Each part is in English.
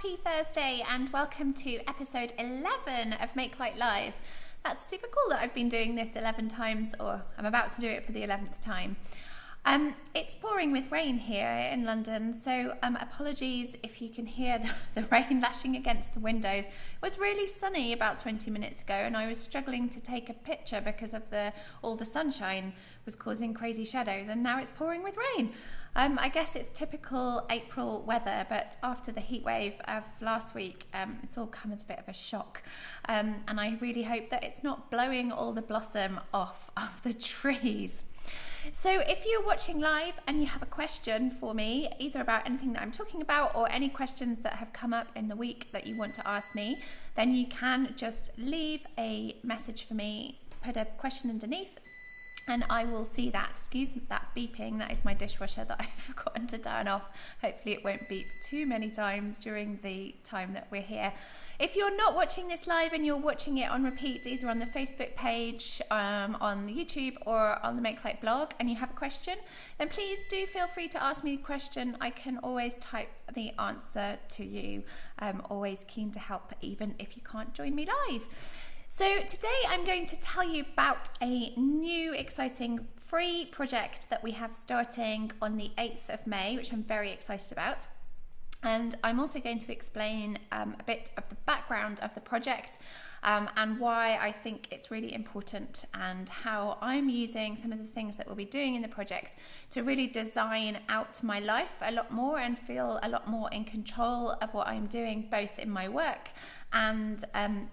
Happy Thursday and welcome to episode 11 of Makelight Live. That's super cool that I've been doing this 11 times, or I'm about to do it for the 11th time. It's pouring with rain here in London, so apologies if you can hear the rain lashing against the windows. It was really sunny about 20 minutes ago and I was struggling to take a picture because of all the sunshine was causing crazy shadows, and now it's pouring with rain. I guess it's typical April weather, but after the heat wave of last week, it's all come as a bit of a shock. And I really hope that it's not blowing all the blossom off of the trees. So if you're watching live and you have a question for me, either about anything that I'm talking about or any questions that have come up in the week that you want to ask me, then you can just leave a message for me, put a question underneath, and I will see that. Excuse that beeping, that is my dishwasher that I've forgotten to turn off. Hopefully it won't beep too many times during the time that we're here. If you're not watching this live and you're watching it on repeat, either on the Facebook page, on the YouTube, or on the Makelight blog, and you have a question, then please do feel free to ask me a question. I can always type the answer to you. I'm always keen to help, even if you can't join me live. So today I'm going to tell you about a new exciting free project that we have starting on the 8th of May, which I'm very excited about. And I'm also going to explain a bit of the background of the project and why I think it's really important, and how I'm using some of the things that we'll be doing in the project to really design out my life a lot more and feel a lot more in control of what I'm doing, both in my work and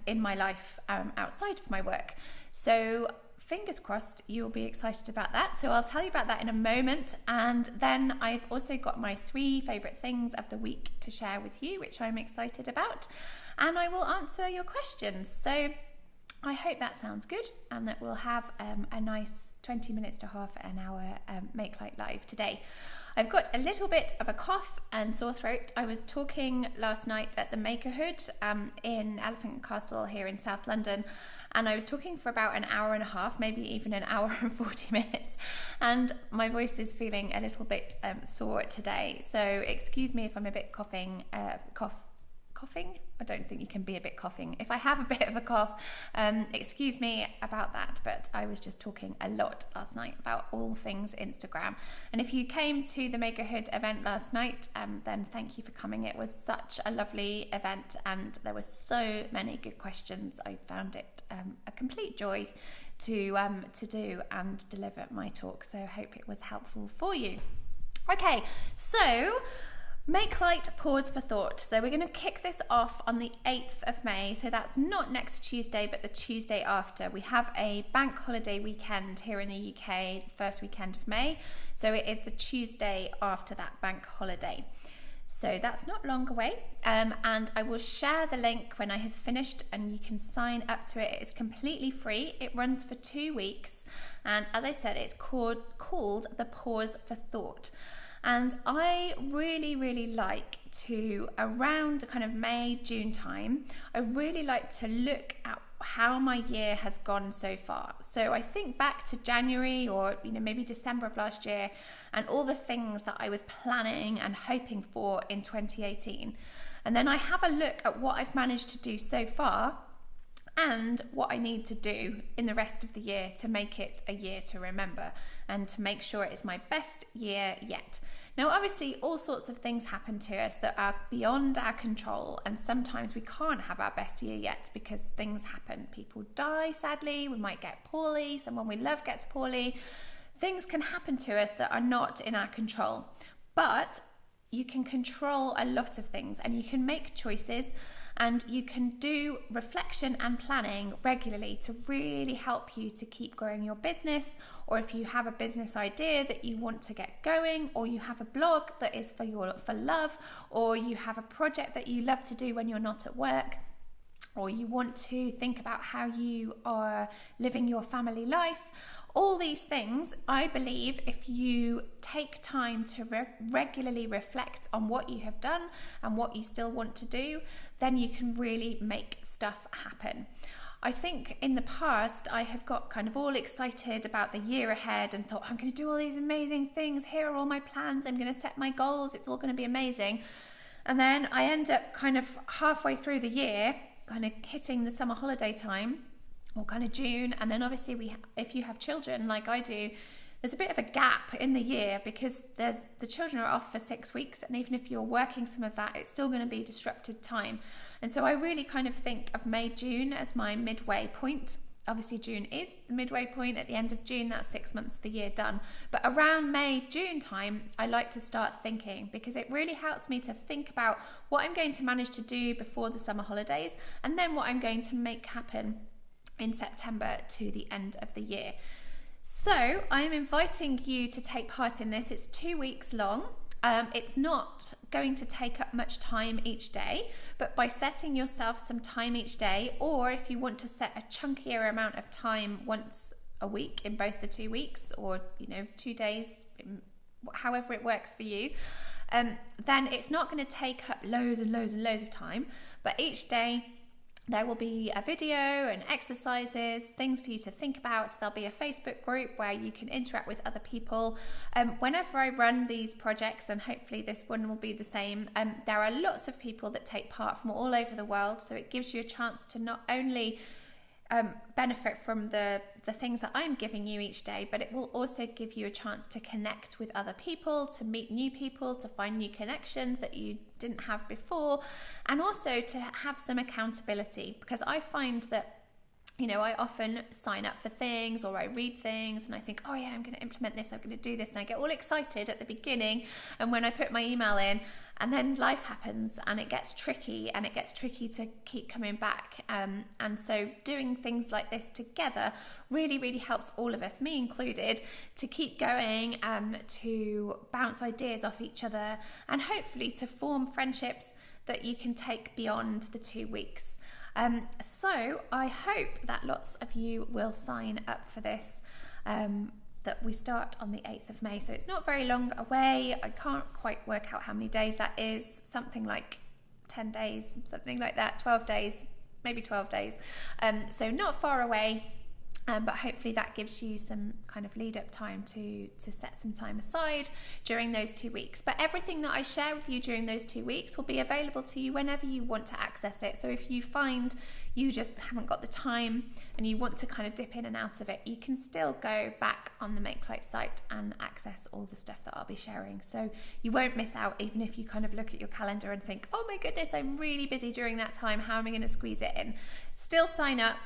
in my life outside of my work. So fingers crossed you'll be excited about that. So I'll tell you about that in a moment. And then I've also got my 3 favourite things of the week to share with you, which I'm excited about. And I will answer your questions. So I hope that sounds good and that we'll have a nice 20 minutes to half an hour Makelight Live today. I've got a little bit of a cough and sore throat. I was talking last night at the Makerhood in Elephant Castle here in South London, and I was talking for about an hour and a half, maybe even an hour and 40 minutes, and my voice is feeling a little bit sore today, so excuse me if I'm a bit coughing. I don't think you can be a bit coughing. If I have a bit of a cough, excuse me about that, but I was just talking a lot last night about all things Instagram. And if you came to the Makerhood event last night, then thank you for coming. It was such a lovely event and there were so many good questions. I found it a complete joy to do and deliver my talk, so I hope it was helpful for you. Okay, so Makelight Pause for Thought. So we're going to kick this off on the 8th of May. So that's not next Tuesday, but the Tuesday after. We have a bank holiday weekend here in the UK, the first weekend of May. So it is the Tuesday after that bank holiday. So that's not long away. And I will share the link when I have finished and you can sign up to it. It is completely free. It runs for 2 weeks. And as I said, it's called the Pause for Thought. And I really like to, around kind of May, June time, I really like to look at how my year has gone so far. So I think back to January or maybe December of last year and all the things that I was planning and hoping for in 2018. And then I have a look at what I've managed to do so far and what I need to do in the rest of the year to make it a year to remember and to make sure it's my best year yet. Now, obviously, all sorts of things happen to us that are beyond our control, and sometimes we can't have our best year yet because things happen. People die, sadly, we might get poorly, someone we love gets poorly. Things can happen to us that are not in our control, but you can control a lot of things and you can make choices. And you can do reflection and planning regularly to really help you to keep growing your business, or if you have a business idea that you want to get going, or you have a blog that is for love, or you have a project that you love to do when you're not at work, or you want to think about how you are living your family life. All these things, I believe, if you take time to regularly reflect on what you have done and what you still want to do, then you can really make stuff happen. I think in the past, I have got kind of all excited about the year ahead and thought, I'm going to do all these amazing things. Here are all my plans. I'm going to set my goals. It's all going to be amazing. And then I end up kind of halfway through the year, kind of hitting the summer holiday time, or kind of June. And then obviously if you have children like I do, there's a bit of a gap in the year because the children are off for 6 weeks, and even if you're working some of that, it's still going to be disrupted time. And so I really kind of think of May, June as my midway point. Obviously June is the midway point. At the end of June, that's 6 months of the year done. But around May, June time, I like to start thinking, because it really helps me to think about what I'm going to manage to do before the summer holidays, and then what I'm going to make happen in September to the end of the year. So I'm inviting you to take part in this. It's 2 weeks long. It's not going to take up much time each day, but by setting yourself some time each day, or if you want to set a chunkier amount of time once a week in both the 2 weeks, or 2 days, however it works for you, then it's not going to take up loads and loads and loads of time. But each day there will be a video and exercises, things for you to think about. There'll be a Facebook group where you can interact with other people. Whenever I run these projects, and hopefully this one will be the same, there are lots of people that take part from all over the world. So it gives you a chance to not only benefit from the things that I'm giving you each day, but it will also give you a chance to connect with other people, to meet new people, to find new connections that you didn't have before, and also to have some accountability, because I find that I often sign up for things, or I read things and I think, oh yeah, I'm going to implement this, I'm going to do this, and I get all excited at the beginning, and when I put my email in, and then life happens and it gets tricky, to keep coming back. And so doing things like this together really, really helps all of us, me included, to keep going, to bounce ideas off each other, and hopefully to form friendships that you can take beyond the 2 weeks. So I hope that lots of you will sign up for this, that we start on the 8th of May. So it's not very long away. I can't quite work out how many days that is, something like 10 days, something like that, 12 days, maybe 12 days. So not far away. But hopefully that gives you some kind of lead up time to set some time aside during those 2 weeks. But everything that I share with you during those 2 weeks will be available to you whenever you want to access it. So if you find you just haven't got the time and you want to kind of dip in and out of it, you can still go back on the Makelight site and access all the stuff that I'll be sharing. So you won't miss out, even if you kind of look at your calendar and think, oh my goodness, I'm really busy during that time. How am I going to squeeze it in? Still sign up,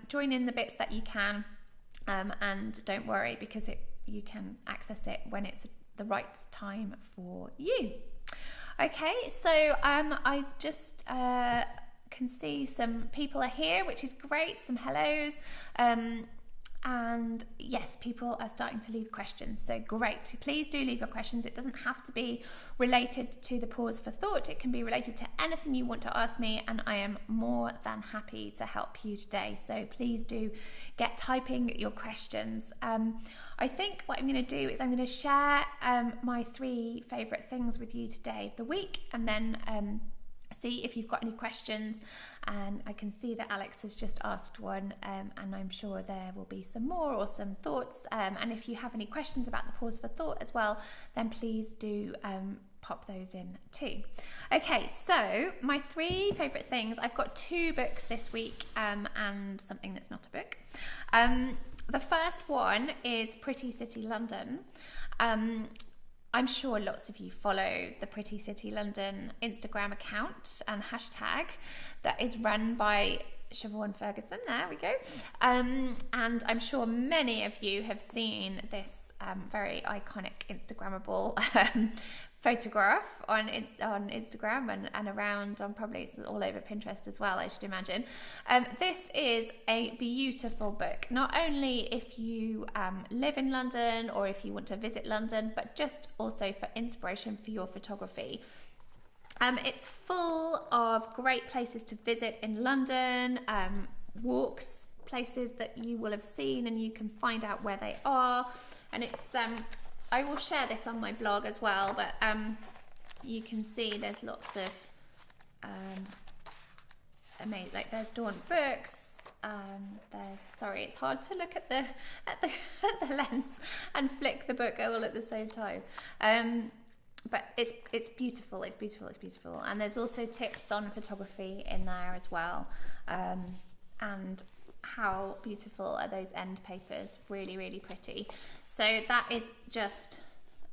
join in the bits that you can, and don't worry, because you can access it when it's the right time for you. Okay, so I just can see some people are here, which is great, some hellos, and yes, people are starting to leave questions, so great. Please do leave your questions. It doesn't have to be related to the pause for thought. It can be related to anything you want to ask me, and I am more than happy to help you today. So please do get typing your questions. I think what I'm going to do is I'm going to share my 3 favourite things with you today of the week, and then see if you've got any questions. And I can see that Alex has just asked one, and I'm sure there will be some more, or some thoughts, and if you have any questions about the pause for thought as well, then please do pop those in too. Okay, so my 3 favourite things. I've got 2 books this week, and something that's not a book. The first one is Pretty City London. I'm sure lots of you follow the Pretty City London Instagram account and hashtag that is run by Siobhan Ferguson. There we go. And I'm sure many of you have seen this very iconic Instagrammable photograph on Instagram and around on, probably it's all over Pinterest as well, I should imagine. This is a beautiful book, not only if you live in London or if you want to visit London, but just also for inspiration for your photography. It's full of great places to visit in London, walks, places that you will have seen, and you can find out where they are. And it's I will share this on my blog as well, but you can see there's lots of amazing, like there's Dawn Books, there's, sorry, it's hard to look at the lens and flick the book all at the same time. But it's beautiful, it's beautiful. And there's also tips on photography in there as well. And how beautiful are those end papers, really, really pretty. So that is just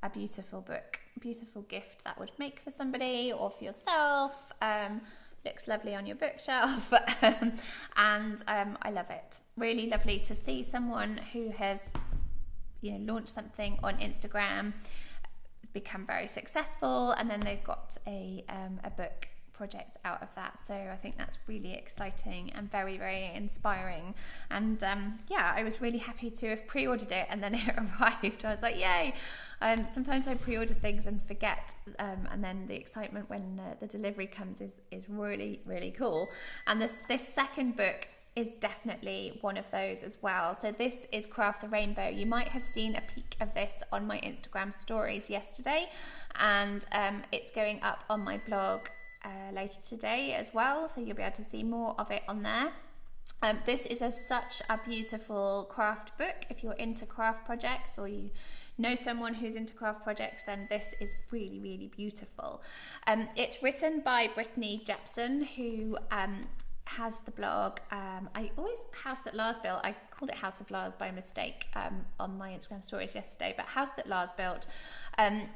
a beautiful book, beautiful gift that would make for somebody or for yourself. Looks lovely on your bookshelf. And I love it. Really lovely to see someone who has, launched something on Instagram, become very successful, and then they've got a book project out of that. So I think that's really exciting and very, very inspiring. And I was really happy to have pre-ordered it, and then it arrived. I was like, yay. Sometimes I pre-order things and forget, and then the excitement when the delivery comes is really, really cool. And this second book is definitely one of those as well. So this is Craft the Rainbow. You might have seen a peek of this on my Instagram stories yesterday, and it's going up on my blog later today as well, so you'll be able to see more of it on there. This is such a beautiful craft book. If you're into craft projects, or you know someone who's into craft projects, then this is really, really beautiful. It's written by Brittany Jepson, who has the blog, I always House That Lars Built. I called it House of Lars by mistake on my Instagram stories yesterday, but House That Lars Built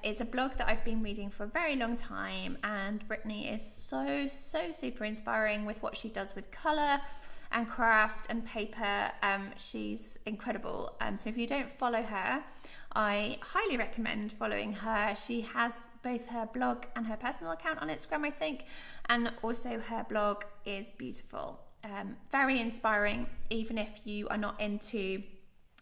is a blog that I've been reading for a very long time, and Brittany is so super inspiring with what she does with colour and craft and paper. She's incredible. So if you don't follow her, I highly recommend following her. She has both her blog and her personal account on Instagram, I think, and also her blog is beautiful. Very inspiring, even if you are not into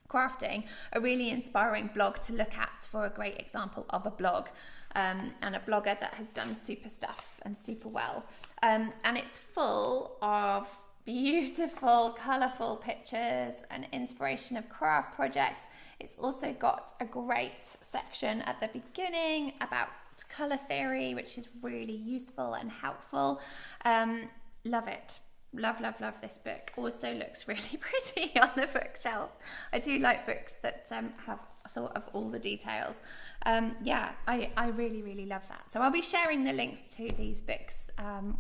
crafting. A really inspiring blog to look at for a great example of a blog, and a blogger that has done super stuff and super well. And it's full of beautiful, colourful pictures and inspiration of craft projects. It's also got a great section at the beginning about colour theory, which is really useful and helpful. Love it. Love this book. Also looks really pretty on the bookshelf. I do like books that have thought of all the details. I really love that. So I'll be sharing the links to these books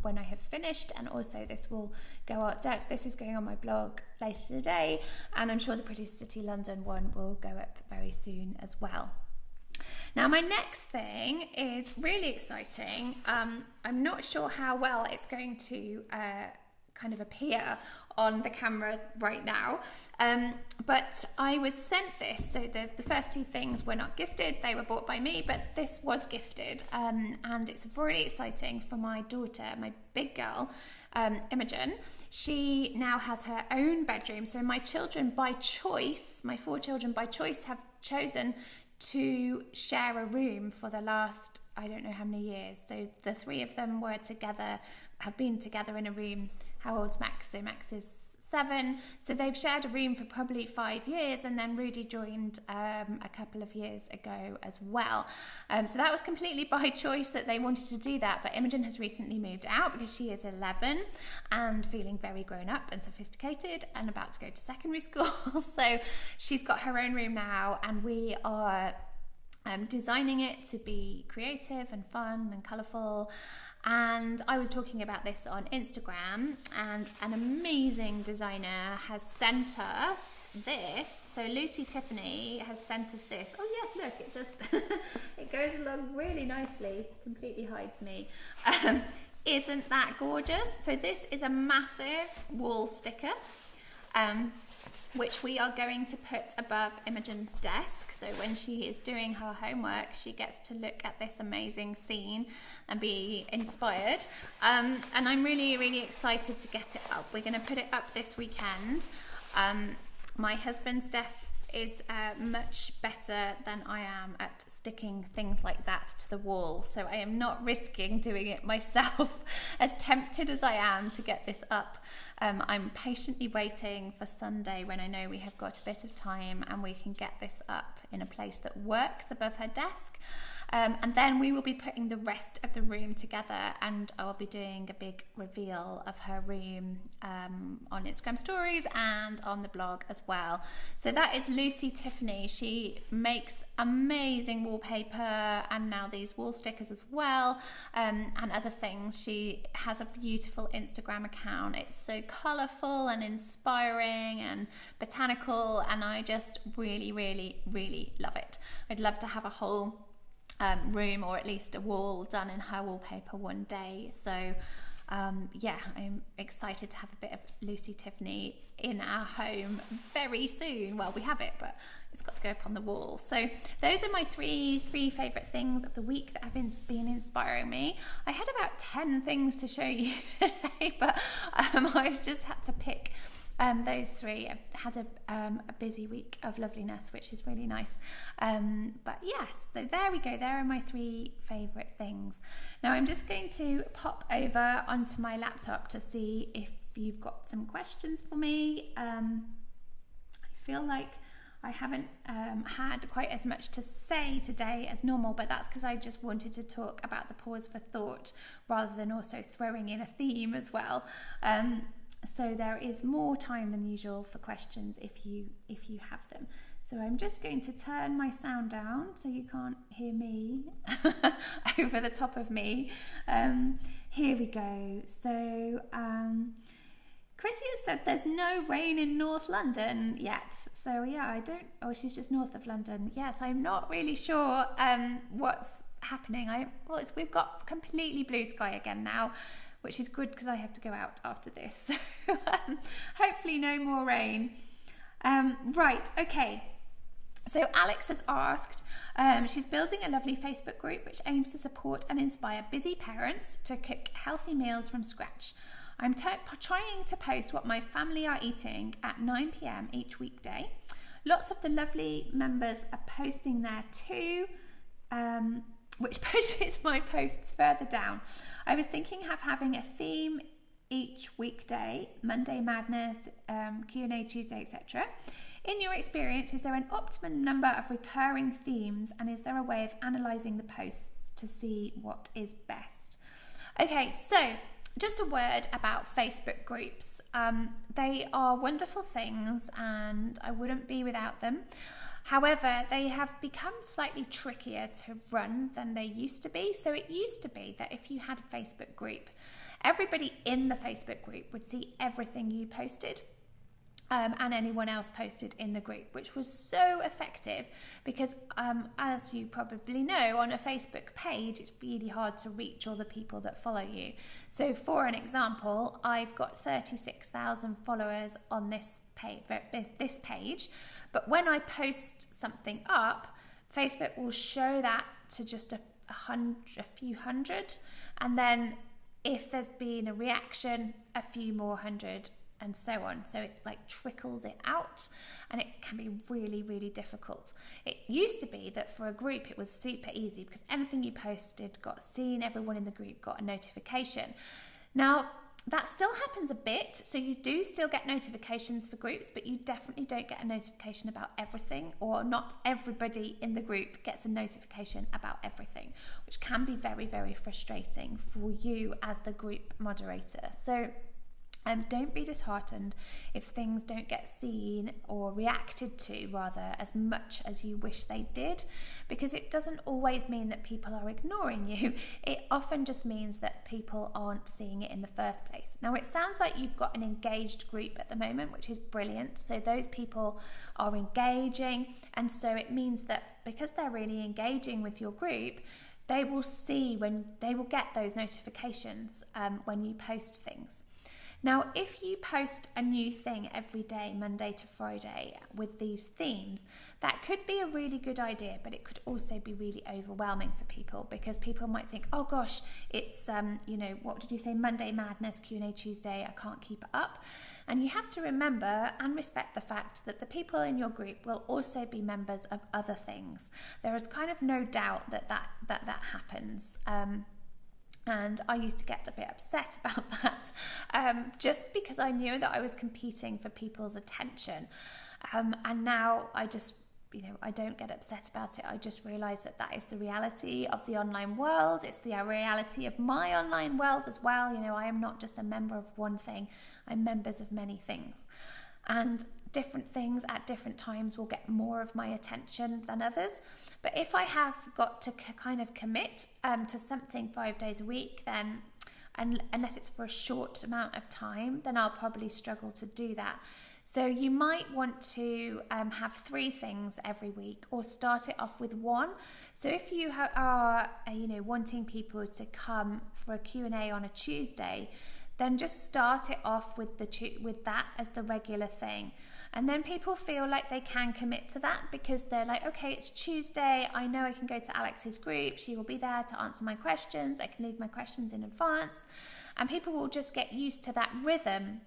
when I have finished, and also this will go out. This is going on my blog later today, and I'm sure the Pretty City London one will go up very soon as well. Now, my next thing is really exciting. I'm not sure how well it's going to kind of appear on the camera right now, but I was sent this. So the first two things were not gifted, they were bought by me, but this was gifted, and it's really exciting for my daughter, my big girl, Imogen. She now has her own bedroom. So my children by choice, my 4 children by choice, have chosen to share a room for the last, I don't know how many years. So the 3 of them have been together in a room. How old's Max? So Max is 7. So they've shared a room for probably 5 years, and then Rudy joined a couple of years ago as well. So that was completely by choice that they wanted to do that. But Imogen has recently moved out because she is 11 and feeling very grown up and sophisticated and about to go to secondary school. So she's got her own room now, and we are designing it to be creative and fun and colourful. And I was talking about this on Instagram, and an amazing designer has sent us this. So Lucy Tiffany has sent us this. Oh yes, look, it just it goes along really nicely. Completely hides me. Isn't that gorgeous? So this is a massive wall sticker, which we are going to put above Imogen's desk. So when she is doing her homework, she gets to look at this amazing scene and be inspired. And I'm really excited to get it up. We're going to put it up this weekend. My husband, Steph, is much better than I am at sticking things like that to the wall. So I am not risking doing it myself, as tempted as I am to get this up. I'm patiently waiting for Sunday when I know we have got a bit of time and we can get this up in a place that works above her desk. And then we will be putting the rest of the room together, and I will be doing a big reveal of her room on Instagram stories and on the blog as well. So that is Lucy Tiffany. She makes amazing wallpaper and now these wall stickers as well, and other things. She has a beautiful Instagram account. It's so colourful and inspiring and botanical, and I just really, really, really love it. I'd love to have a whole room, or at least a wall, done in her wallpaper one day. So yeah, I'm excited to have a bit of Lucy Tiffany in our home very soon. Well, we have it, but it's got to go up on the wall. So those are my three favourite things of the week that have been inspiring me. I had about 10 things to show you today, but I've just had to pick those three. I've had a busy week of loveliness, which is really nice. But yes, so there we go. There are my 3 favourite things. Now I'm just going to pop over onto my laptop to see if you've got some questions for me. I feel like I haven't had quite as much to say today as normal, but that's because I just wanted to talk about the pause for thought rather than also throwing in a theme as well. So there is more time than usual for questions if you have them. So I'm just going to turn my sound down so you can't hear me over the top of me. Here we go. So Chrissy has said there's no rain in North London yet. So yeah, she's just north of London. Yes, I'm not really sure what's happening. We've got completely blue sky again now, which is good because I have to go out after this. So hopefully no more rain. Right, okay. So Alex has asked, she's building a lovely Facebook group which aims to support and inspire busy parents to cook healthy meals from scratch. I'm trying to post what my family are eating at 9 p.m. each weekday. Lots of the lovely members are posting there too, which pushes my posts further down. I was thinking of having a theme each weekday, Monday Madness, Q&A Tuesday, etc. In your experience, is there an optimum number of recurring themes, and is there a way of analysing the posts to see what is best? Okay, so just a word about Facebook groups. They are wonderful things and I wouldn't be without them. However, they have become slightly trickier to run than they used to be. So it used to be that if you had a Facebook group, everybody in the Facebook group would see everything you posted. And anyone else posted in the group, which was so effective because as you probably know, on a Facebook page it's really hard to reach all the people that follow you. So for an example, I've got 36,000 followers on this page, but when I post something up, Facebook will show that to just a few hundred, and then if there's been a reaction, a few more hundred, and so on. So it like trickles it out, and it can be really, really difficult. It used to be that for a group it was super easy because anything you posted got seen, everyone in the group got a notification. Now that still happens a bit, so you do still get notifications for groups, but you definitely don't get a notification about everything, or not everybody in the group gets a notification about everything, which can be very, very frustrating for you as the group moderator. So don't be disheartened if things don't get seen or reacted to, rather, as much as you wish they did, because it doesn't always mean that people are ignoring you. It often just means that people aren't seeing it in the first place. Now, it sounds like you've got an engaged group at the moment, which is brilliant. So those people are engaging, and so it means that because they're really engaging with your group, they will get those notifications when you post things. Now, if you post a new thing every day, Monday to Friday, with these themes, that could be a really good idea, but it could also be really overwhelming for people, because people might think, oh gosh, it's, what did you say, Monday Madness, Q&A Tuesday, I can't keep it up. And you have to remember and respect the fact that the people in your group will also be members of other things. There is kind of no doubt that happens. And I used to get a bit upset about that, just because I knew that I was competing for people's attention. And now I just, I don't get upset about it. I just realise that that is the reality of the online world. It's the reality of my online world as well. I am not just a member of one thing. I'm members of many things. And different things at different times will get more of my attention than others. But if I have got to kind of commit to something 5 days a week, then, and unless it's for a short amount of time, then I'll probably struggle to do that. So you might want to have 3 things every week, or start it off with 1. So if you are wanting people to come for a Q&A on a Tuesday, then just start it off with that as the regular thing. And then people feel like they can commit to that, because they're like, okay, it's Tuesday. I know I can go to Alex's group. She will be there to answer my questions. I can leave my questions in advance. And people will just get used to that rhythm,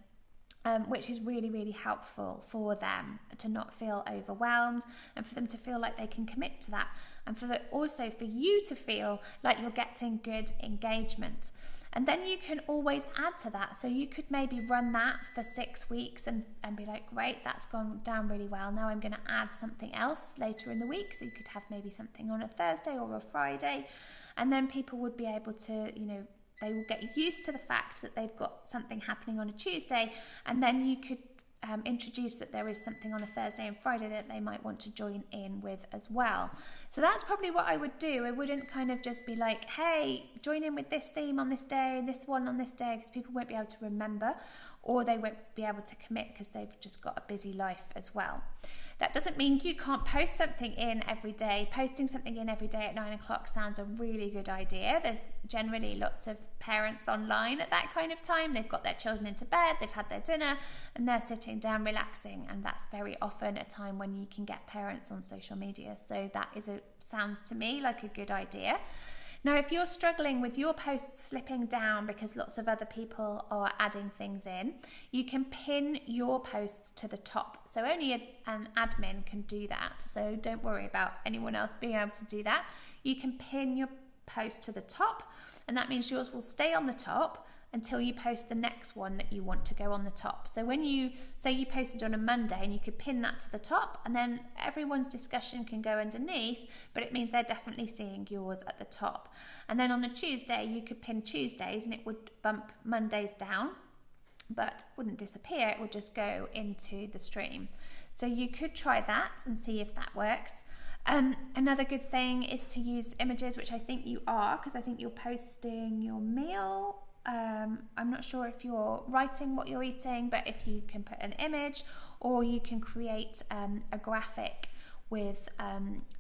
which is really, really helpful for them to not feel overwhelmed, and for them to feel like they can commit to that. And also for you to feel like you're getting good engagement. And then you can always add to that. So you could maybe run that for 6 weeks and be like, great, that's gone down really well. Now I'm going to add something else later in the week. So you could have maybe something on a Thursday or a Friday. And then people would be able to, they will get used to the fact that they've got something happening on a Tuesday. And then you could introduce that there is something on a Thursday and Friday that they might want to join in with as well. So that's probably what I would do. I wouldn't kind of just be like, hey, join in with this theme on this day, this one on this day, because people won't be able to remember, or they won't be able to commit because they've just got a busy life as well. That doesn't mean you can't post something in every day. Posting something in every day at 9 o'clock sounds a really good idea. There's generally lots of parents online at that kind of time. They've got their children into bed, they've had their dinner, and they're sitting down relaxing. And that's very often a time when you can get parents on social media. So that sounds to me like a good idea. Now, if you're struggling with your posts slipping down because lots of other people are adding things in, you can pin your post to the top. So only an admin can do that. So don't worry about anyone else being able to do that. You can pin your post to the top, and that means yours will stay on the top until you post the next one that you want to go on the top. So when you say you posted on a Monday, and you could pin that to the top, and then everyone's discussion can go underneath, but it means they're definitely seeing yours at the top. And then on a Tuesday, you could pin Tuesdays, and it would bump Mondays down, but wouldn't disappear. It would just go into the stream. So you could try that and see if that works. Another good thing is to use images, which I think you are, because I think you're posting your meal. I'm not sure if you're writing what you're eating, but if you can put an image, or you can create a graphic with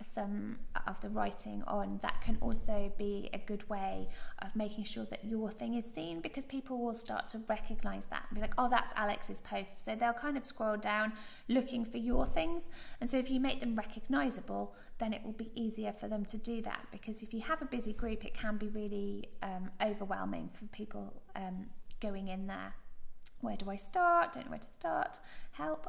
some of the writing on, that can also be a good way of making sure that your thing is seen, because people will start to recognize that and be like, oh, that's Alex's post. So they'll kind of scroll down looking for your things. And so if you make them recognizable, then it will be easier for them to do that, because if you have a busy group, it can be really overwhelming for people going in there. Where do I start? Don't know where to start. Help.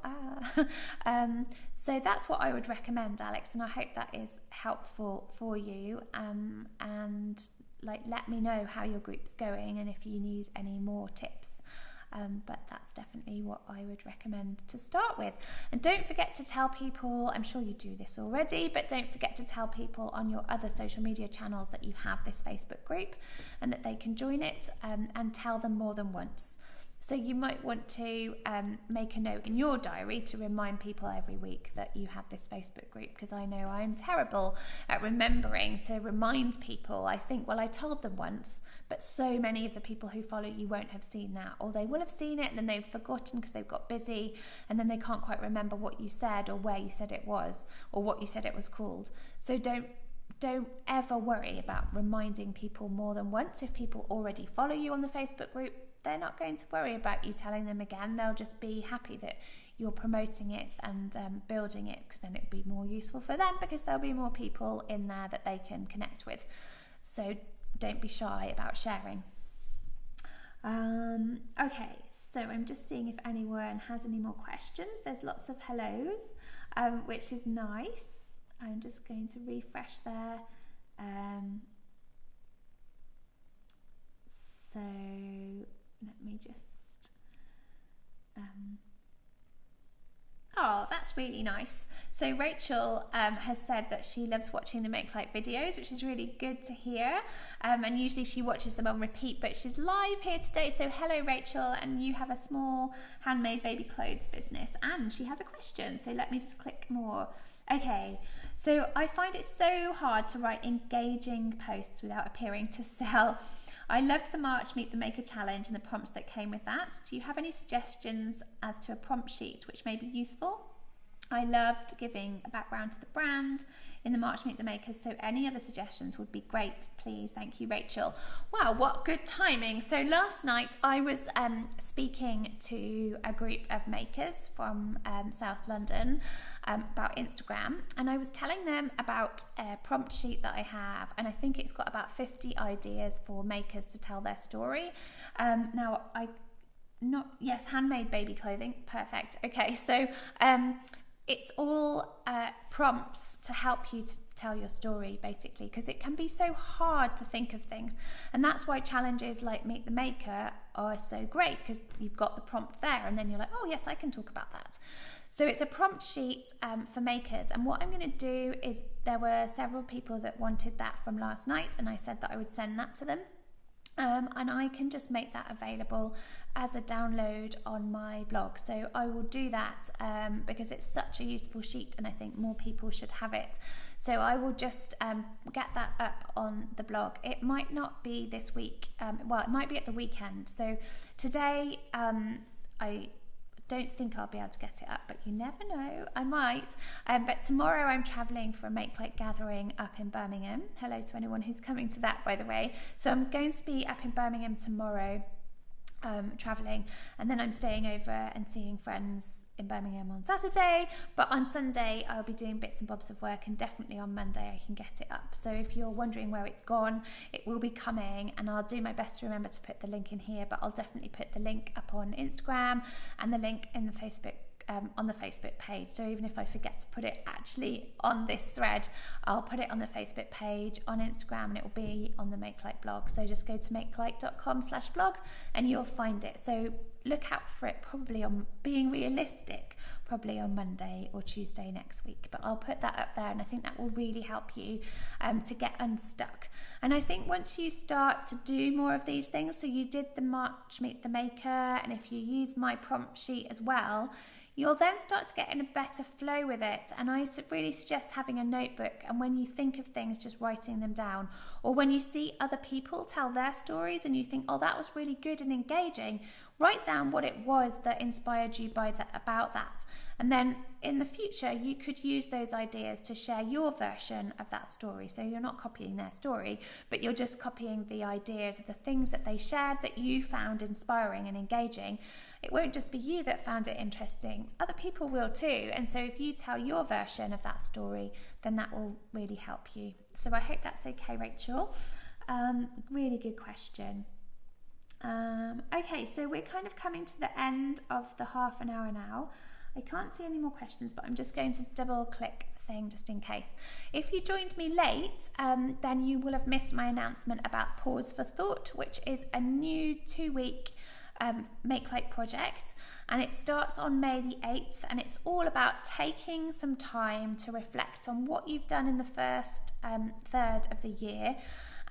So that's what I would recommend, Alex, and I hope that is helpful for you. And let me know how your group's going and if you need any more tips. But that's definitely what I would recommend to start with. And don't forget to tell people, I'm sure you do this already, but don't forget to tell people on your other social media channels that you have this Facebook group and that they can join it, and tell them more than once. So you might want to make a note in your diary to remind people every week that you have this Facebook group, because I know I'm terrible at remembering to remind people. I think, well, I told them once, but so many of the people who follow you won't have seen that, or they will have seen it and then they've forgotten because they've got busy, and then they can't quite remember what you said or where you said it was or what you said it was called. So don't ever worry about reminding people more than once. If people already follow you on the Facebook group, they're not going to worry about you telling them again. They'll just be happy that you're promoting it and building it, because then it'll be more useful for them, because there'll be more people in there that they can connect with. So don't be shy about sharing. Okay, so I'm just seeing if anyone has any more questions. There's lots of hellos, which is nice. I'm just going to refresh there. So let me just... oh, that's really nice. So Rachel has said that she loves watching the Makelight videos, which is really good to hear. And usually she watches them on repeat, but she's live here today. So hello, Rachel, and you have a small handmade baby clothes business, and she has a question. So let me just click more. Okay. So I find it so hard to write engaging posts without appearing to sell. I loved the March Meet the Maker challenge and the prompts that came with that. Do you have any suggestions as to a prompt sheet which may be useful? I loved giving a background to the brand in the March Meet the Makers, so any other suggestions would be great, please. Thank you, Rachel. Wow, what good timing. So last night I was speaking to a group of makers from South London about Instagram, and I was telling them about a prompt sheet that I have, and I think it's got about 50 ideas for makers to tell their story. Yes, handmade baby clothing, perfect. Okay, so it's all prompts to help you to tell your story, basically, because it can be so hard to think of things. And that's why challenges like Meet the Maker are so great, because you've got the prompt there and then you're like, oh yes, I can talk about that. So it's a prompt sheet for makers. And what I'm going to do is, there were several people that wanted that from last night, and I said that I would send that to them. And I can just make that available as a download on my blog. So I will do that because it's such a useful sheet, and I think more people should have it. So I will just get that up on the blog. It might not be this week. It might be at the weekend. So today I don't think I'll be able to get it up, but you never know, I might. But tomorrow I'm travelling for a Makelight gathering up in Birmingham. Hello to anyone who's coming to that, by the way. So I'm going to be up in Birmingham tomorrow, travelling, and then I'm staying over and seeing friends in Birmingham on Saturday. But on Sunday I'll be doing bits and bobs of work, and definitely on Monday I can get it up. So if you're wondering where it's gone, it will be coming, and I'll do my best to remember to put the link in here, but I'll definitely put the link up on Instagram and the link in the Facebook on the Facebook page. So even if I forget to put it actually on this thread, I'll put it on the Facebook page, on Instagram, and it will be on the Makelight blog. So just go to makelight.com/blog and you'll find it. So look out for it, probably on, being realistic, probably on Monday or Tuesday next week. But I'll put that up there, and I think that will really help you to get unstuck. And I think once you start to do more of these things, so you did the March Meet the Maker, and if you use my prompt sheet as well, you'll then start to get in a better flow with it. And I really suggest having a notebook, and when you think of things, just writing them down. Or when you see other people tell their stories and you think, oh, that was really good and engaging, write down what it was that inspired you about that. And then in the future, you could use those ideas to share your version of that story. So you're not copying their story, but you're just copying the ideas of the things that they shared that you found inspiring and engaging. It won't just be you that found it interesting, other people will too. And so if you tell your version of that story, then that will really help you. So I hope that's okay, Rachel. Really good question. Okay, so we're kind of coming to the end of the half an hour now. I can't see any more questions, but I'm just going to double click thing just in case. If you joined me late, then you will have missed my announcement about Pause for Thought, which is a new 2-week Makelight project, and it starts on May the 8th, and it's all about taking some time to reflect on what you've done in the first third of the year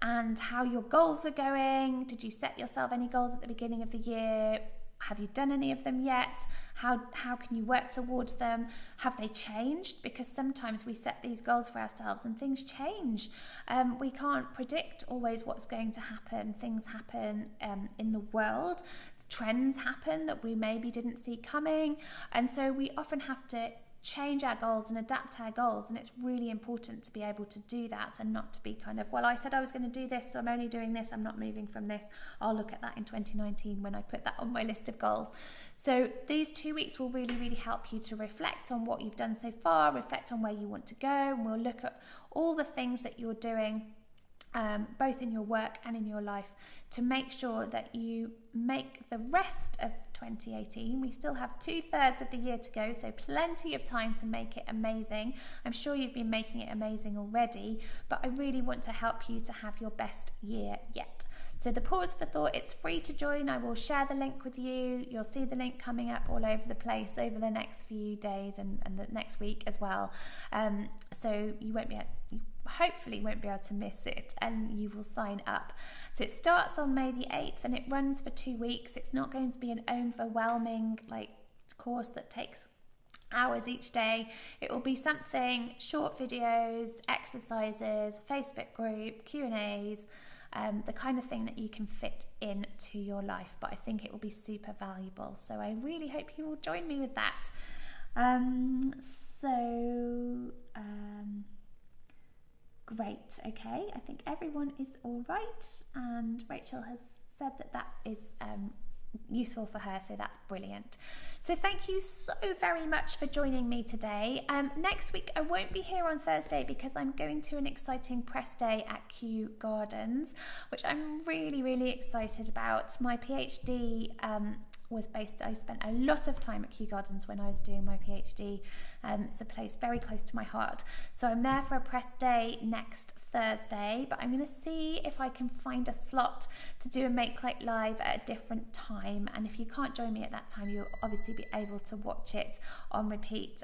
and how your goals are going. Did you set yourself any goals at the beginning of the year? Have you done any of them yet? How can you work towards them? Have they changed? Because sometimes we set these goals for ourselves and things change. We can't predict always what's going to happen. Things happen in the world. Trends happen that we maybe didn't see coming. And so we often have to change our goals and adapt our goals, and it's really important to be able to do that and not to be kind of, well, I said I was going to do this, so I'm only doing this, I'm not moving from this, I'll look at that in 2019 when I put that on my list of goals. So these 2 weeks will really, really help you to reflect on what you've done so far, reflect on where you want to go, and we'll look at all the things that you're doing both in your work and in your life to make sure that you make the rest of 2018. We still have 2/3 of the year to go, so plenty of time to make it amazing. I'm sure you've been making it amazing already, but I really want to help you to have your best year yet. So the Pause for Thought, it's free to join. I will share the link with you. You'll see the link coming up all over the place over the next few days and the next week as well. So you hopefully won't be able to miss it, and you will sign up. So it starts on May the 8th and it runs for 2 weeks. It's not going to be an overwhelming course that takes hours each day. It will be something, short videos, exercises, Facebook group, Q&As, the kind of thing that you can fit into your life, but I think it will be super valuable. So I really hope you will join me with that. Great, okay, I think everyone is all right, and Rachel has said that is useful for her, so that's brilliant. So thank you so very much for joining me today. Next week I won't be here on Thursday because I'm going to an exciting press day at Kew Gardens, which I'm really excited about. My PhD I spent a lot of time at Kew Gardens when I was doing my PhD. It's a place very close to my heart. So I'm there for a press day next Thursday, but I'm going to see if I can find a slot to do a Makelight Live at a different time. And if you can't join me at that time, you'll obviously be able to watch it on repeat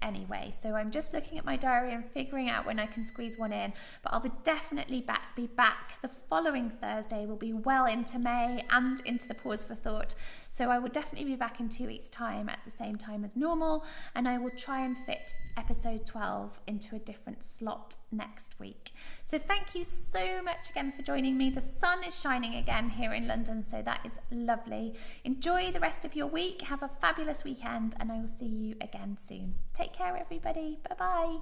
anyway. So I'm just looking at my diary and figuring out when I can squeeze one in, but I'll definitely be back the following Thursday. We'll be well into May and into the Pause for Thought. So I will definitely be back in 2 weeks' time at the same time as normal, and I will try and fit episode 12 into a different slot next week. So thank you so much again for joining me. The sun is shining again here in London, so that is lovely. Enjoy the rest of your week. Have a fabulous weekend, and I will see you again soon. Take care, everybody. Bye-bye.